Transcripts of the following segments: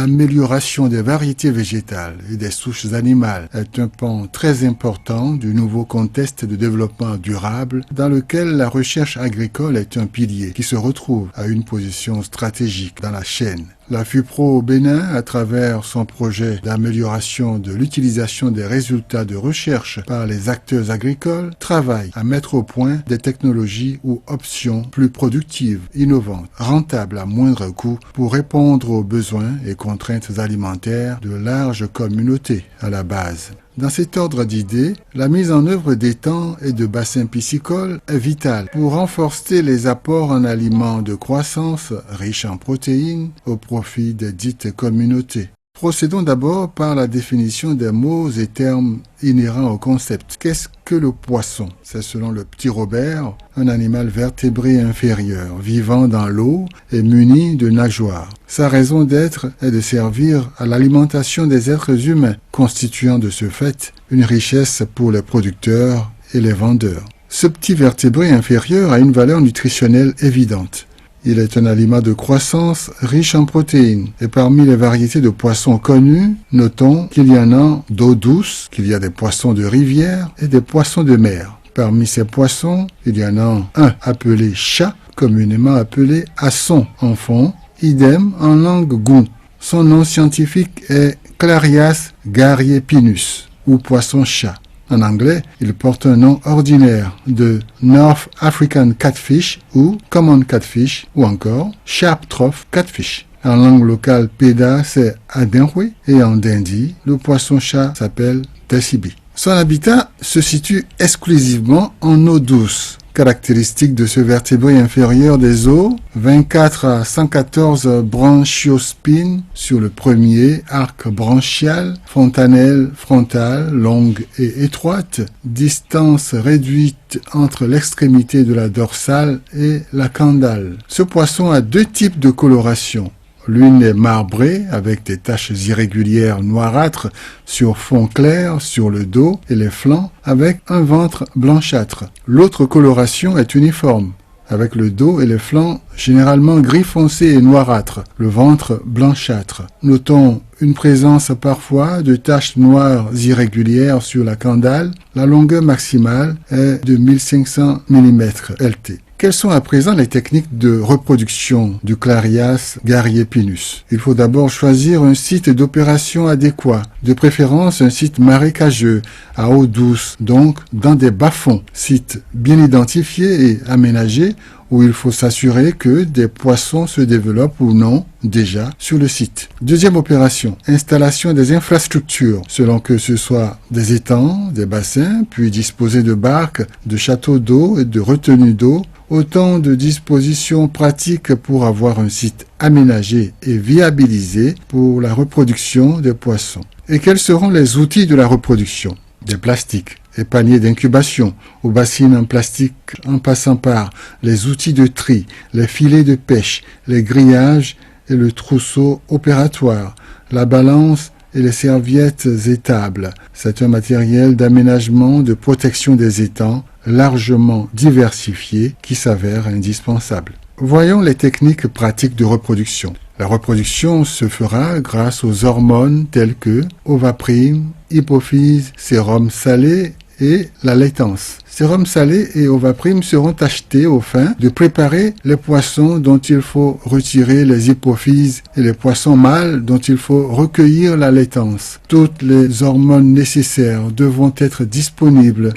l'amélioration des variétés végétales et des souches animales est un pan très important du nouveau contexte de développement durable dans lequel la recherche agricole est un pilier qui se retrouve à une position stratégique dans la chaîne. La FUPRO au Bénin, à travers son projet d'amélioration de l'utilisation des résultats de recherche par les acteurs agricoles, travaille à mettre au point des technologies ou options plus productives, innovantes, rentables à moindre coût pour répondre aux besoins et contraintes alimentaires de larges communautés à la base. Dans cet ordre d'idées, la mise en œuvre d'étangs et de bassins piscicoles est vitale pour renforcer les apports en aliments de croissance riches en protéines au profit des dites communautés. Procédons d'abord par la définition des mots et termes inhérents au concept. Qu'est-ce que le poisson? C'est selon le petit Robert, un animal vertébré inférieur, vivant dans l'eau et muni de nageoires. Sa raison d'être est de servir à l'alimentation des êtres humains, constituant de ce fait une richesse pour les producteurs et les vendeurs. Ce petit vertébré inférieur a une valeur nutritionnelle évidente. Il est un aliment de croissance riche en protéines. Et parmi les variétés de poissons connues, notons qu'il y en a d'eau douce, qu'il y a des poissons de rivière et des poissons de mer. Parmi ces poissons, il y en a un appelé chat, communément appelé haçon en fond, idem en langue goût. Son nom scientifique est Clarias garriepinus, ou poisson-chat. En anglais, il porte un nom ordinaire de North African Catfish ou Common Catfish ou encore Sharp-Tooth Catfish. En langue locale, Peda, c'est Adenwe et en Dindi, le poisson-chat s'appelle Tessibi. Son habitat se situe exclusivement en eau douce. Caractéristique de ce vertébré inférieur des eaux, 24 à 114 branchiospines sur le premier arc branchial, fontanelle frontale longue et étroite, distance réduite entre l'extrémité de la dorsale et la caudale. Ce poisson a deux types de coloration. L'une est marbrée avec des taches irrégulières noirâtres sur fond clair sur le dos et les flancs avec un ventre blanchâtre. L'autre coloration est uniforme avec le dos et les flancs généralement gris foncé et noirâtre, le ventre blanchâtre. Notons une présence parfois de taches noires irrégulières sur la caudale. La longueur maximale est de 1500 mm LT. Quelles sont à présent les techniques de reproduction du Clarias garriepinus? Il faut d'abord choisir un site d'opération adéquat, de préférence un site marécageux, à eau douce, donc dans des bas-fonds, site bien identifié et aménagé où il faut s'assurer que des poissons se développent ou non déjà sur le site. Deuxième opération, installation des infrastructures, selon que ce soit des étangs, des bassins, puis disposer de barques, de châteaux d'eau et de retenues d'eau, autant de dispositions pratiques pour avoir un site aménagé et viabilisé pour la reproduction des poissons. Et quels seront les outils de la reproduction? Des plastiques, les paniers d'incubation, aux bassines en plastique en passant par les outils de tri, les filets de pêche, les grillages et le trousseau opératoire, la balance et les serviettes étables. C'est un matériel d'aménagement de protection des étangs largement diversifié qui s'avère indispensable. Voyons les techniques pratiques de reproduction. La reproduction se fera grâce aux hormones telles que ovaprime, hypophyse, sérum salé et la laitance. Sérum salé et ovaprime seront achetés aux fins de préparer les poissons dont il faut retirer les hypophyses et les poissons mâles dont il faut recueillir la laitance. Toutes les hormones nécessaires devront être disponibles.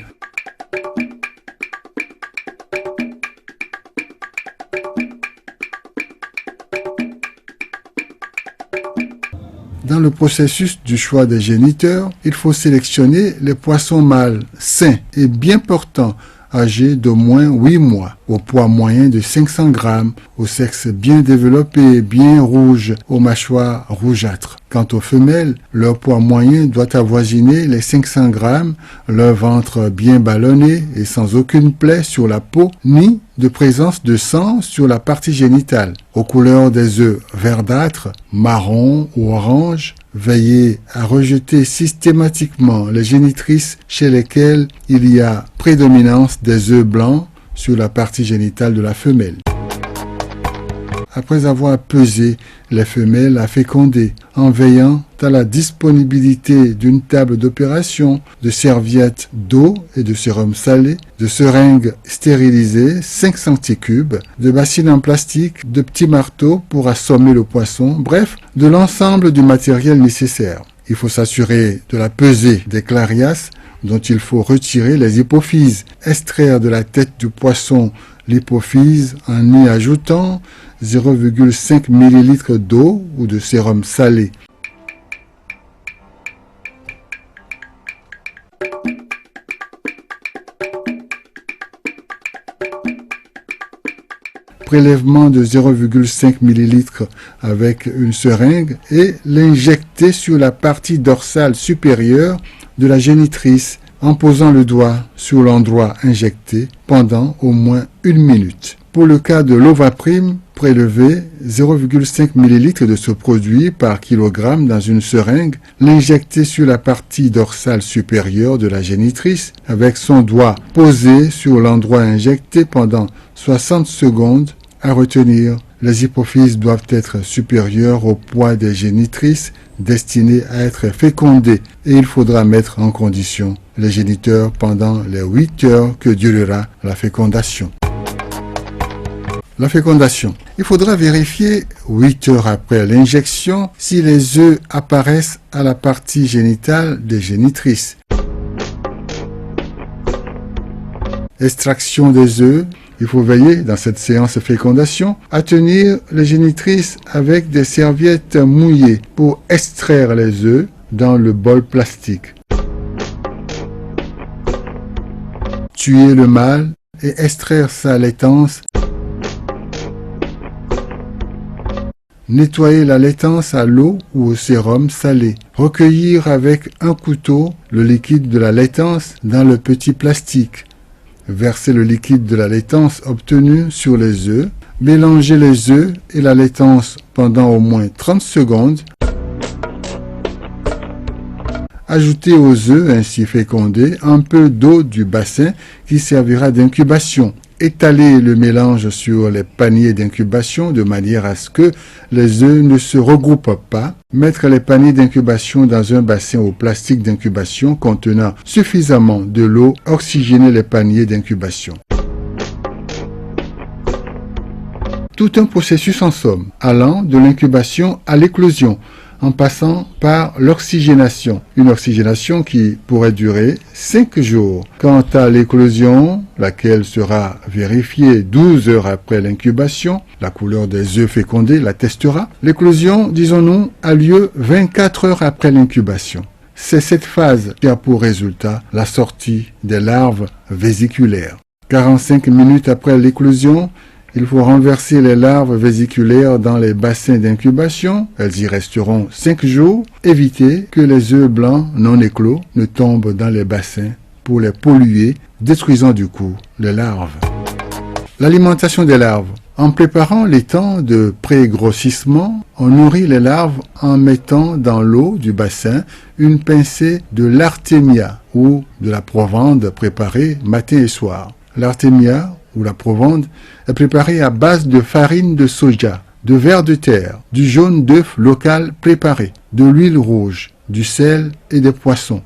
Dans le processus du choix des géniteurs, il faut sélectionner les poissons mâles sains et bien portants, âgés d'au moins 8 mois, au poids moyen de 500 grammes, au sexe bien développé, bien rouge, aux mâchoires rougeâtres. Quant aux femelles, leur poids moyen doit avoisiner les 500 grammes, leur ventre bien ballonné et sans aucune plaie sur la peau, ni de présence de sang sur la partie génitale. Aux couleurs des œufs verdâtres, marron ou orange, veillez à rejeter systématiquement les génitrices chez lesquelles il y a prédominance des œufs blancs sur la partie génitale de la femelle. après avoir pesé les femelles à féconder, en veillant à la disponibilité d'une table d'opération, de serviettes d'eau et de sérum salé, de seringues stérilisées 5 centicubes, de bassines en plastique, de petits marteaux pour assommer le poisson, bref, de l'ensemble du matériel nécessaire. Il faut s'assurer de la pesée des clarias dont il faut retirer les hypophyses, extraire de la tête du poisson l'hypophyse en y ajoutant 0,5 ml d'eau ou de sérum salé. Prélèvement de 0,5 ml avec une seringue et l'injecter sur la partie dorsale supérieure de la génitrice en posant le doigt sur l'endroit injecté pendant au moins 1 minute. Pour le cas de l'Ovaprime, prélever 0,5 ml de ce produit par kilogramme dans une seringue, l'injecter sur la partie dorsale supérieure de la génitrice avec son doigt posé sur l'endroit injecté pendant 60 secondes. À retenir, les hypophyses doivent être supérieures au poids des génitrices destinées à être fécondées et il faudra mettre en condition les géniteurs pendant les 8 heures que durera la fécondation. La fécondation. Il faudra vérifier 8 heures après l'injection si les œufs apparaissent à la partie génitale des génitrices. Extraction des œufs. Il faut veiller, dans cette séance de fécondation, à tenir les génitrices avec des serviettes mouillées pour extraire les œufs dans le bol plastique. Tuer le mâle et extraire sa laitance. Nettoyer la laitance à l'eau ou au sérum salé. Recueillir avec un couteau le liquide de la laitance dans le petit plastique. Verser le liquide de la laitance obtenu sur les œufs. Mélanger les œufs et la laitance pendant au moins 30 secondes. Ajouter aux œufs ainsi fécondés un peu d'eau du bassin qui servira d'incubation. Étaler le mélange sur les paniers d'incubation de manière à ce que les œufs ne se regroupent pas. Mettre les paniers d'incubation dans un bassin au plastique d'incubation contenant suffisamment de l'eau. Oxygéner les paniers d'incubation. Tout un processus en somme, allant de l'incubation à l'éclosion, en passant par l'oxygénation. Une oxygénation qui pourrait durer 5 jours. Quant à l'éclosion, laquelle sera vérifiée 12 heures après l'incubation, la couleur des œufs fécondés l'attestera. L'éclosion, disons-nous, a lieu 24 heures après l'incubation. C'est cette phase qui a pour résultat la sortie des larves vésiculaires. 45 minutes après l'éclosion, il faut renverser les larves vésiculaires dans les bassins d'incubation. Elles y resteront 5 jours. Éviter que les œufs blancs non éclos ne tombent dans les bassins pour les polluer, détruisant du coup les larves. L'alimentation des larves. En préparant les temps de pré-grossissement, on nourrit les larves en mettant dans l'eau du bassin une pincée de l'artémia ou de la provende préparée matin et soir. L'artémia ou la provende est préparée à base de farine de soja, de ver de terre, du jaune d'œuf local préparé, de l'huile rouge, du sel et des poissons.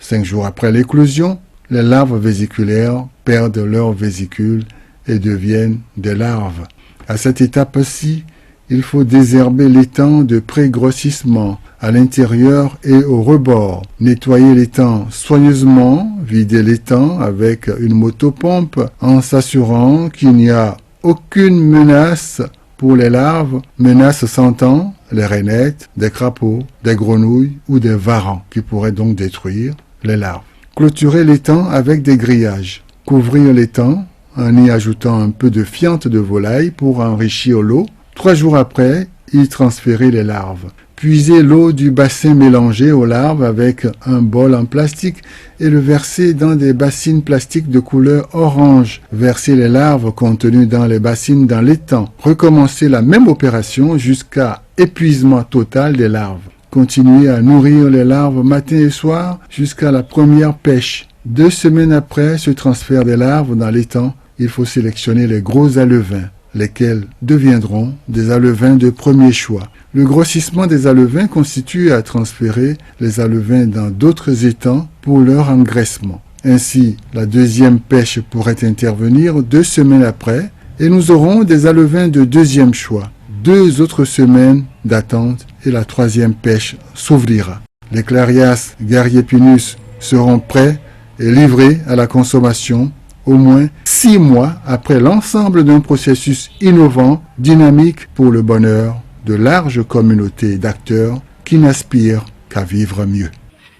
Cinq jours après l'éclosion, les larves vésiculaires perdent leurs vésicules et deviennent des larves. À cette étape-ci, il faut désherber l'étang de pré-grossissement à l'intérieur et au rebord. Nettoyer l'étang soigneusement, vider l'étang avec une motopompe en s'assurant qu'il n'y a aucune menace pour les larves, menace s'entend les rainettes, des crapauds, des grenouilles ou des varans qui pourraient donc détruire les larves. Clôturer l'étang avec des grillages. Couvrir l'étang en y ajoutant un peu de fiente de volaille pour enrichir l'eau. 3 jours après, y transférer les larves. Puiser l'eau du bassin mélangée aux larves avec un bol en plastique et le verser dans des bassines plastiques de couleur orange. Verser les larves contenues dans les bassines dans l'étang. Recommencer la même opération jusqu'à épuisement total des larves. Continuer à nourrir les larves matin et soir jusqu'à la première pêche. 2 semaines après ce transfert des larves dans l'étang, il faut sélectionner les gros alevins, lesquels deviendront des alevins de premier choix. Le grossissement des alevins constitue à transférer les alevins dans d'autres étangs pour leur engraissement. Ainsi, la deuxième pêche pourrait intervenir 2 semaines après et nous aurons des alevins de deuxième choix. 2 autres semaines d'attente et la troisième pêche s'ouvrira. Les Clarias garhiepinus seront prêts et livrés à la consommation au moins 6 mois après l'ensemble d'un processus innovant, dynamique pour le bonheur de larges communautés d'acteurs qui n'aspirent qu'à vivre mieux.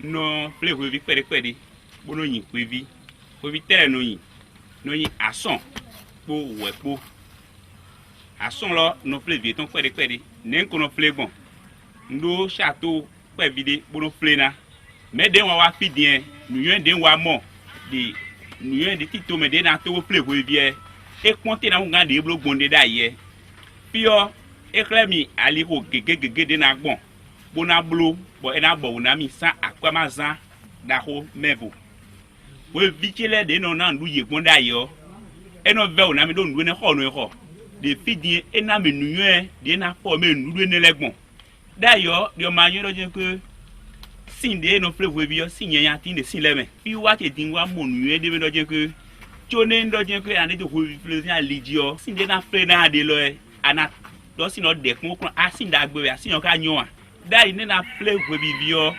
Non, Ason là, nous flé vieton quoi de n'en qu'on flé bon. Nous château quoi vide pour nous flé na. Mais de wa fi bien, nous y de wa mon. De nous y de tito mais de na to flé bien. Et compter na on de blo bonde d'ailleurs. Puis éclairmi ali ko gege de na bon. Bona blo, bo na bo na mi sa akwamazan da ho mevo. We vikele de non na ndu ye bon d'ailleurs. Et non ve na mi do ndu ne ho no ho. De fidien et na menuye de na former nous ne legbon d'ailleurs de manière que sinde no fleuve bio signe ya tin de sileme fi wa te din wa monuye de do que tone ndo que ane de fleuve ya lidio sinde na fre na de lo ana do sino de kon a sinde agbe ya sino ka nyon dai ne na fleuve bio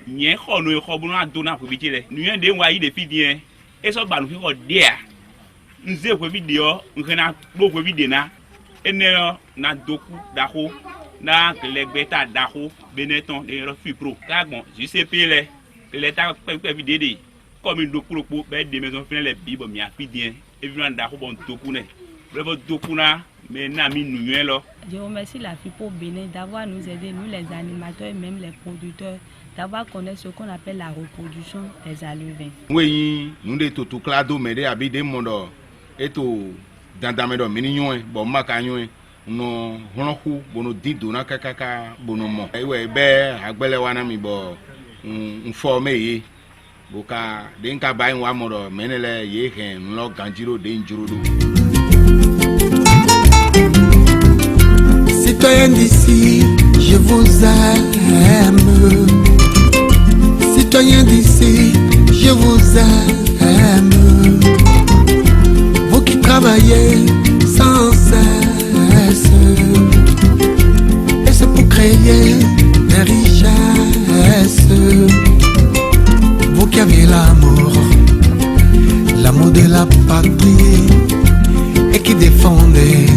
nye ho no ho bu na do na ko bi tele nuye de wa yi de fidien et so ba no fi ko dia nze kwa video nkena gbogbo video na ene na doku dako na legbeta dako beneton de refu pro kagbon JCP le ta pe video de comme doku lopo be de maison fin les bibo mi afidien évidemment dako bon doku ne bravo doku na mais na mi nuyen lo. Je remercie la FIPO Bénin d'avoir nous aidé, nous les animateurs et même les producteurs, d'avoir connu ce qu'on appelle la reproduction des alevins. Oui, nous de tout clado mais de habiter mondo eto dandamedo mininyo bo makanyo no honoku bono dido na kakaka bono mo ewe be agbele wana mi bo informe yi boka denka bai wa modo menele ye hen lo ganjiro denjiro do. Citoyens d'ici, je vous aime. Citoyens d'ici, je vous aime. Vous qui travaillez sans cesse, et c'est pour créer des richesses. Vous qui avez l'amour de la patrie, et qui défendez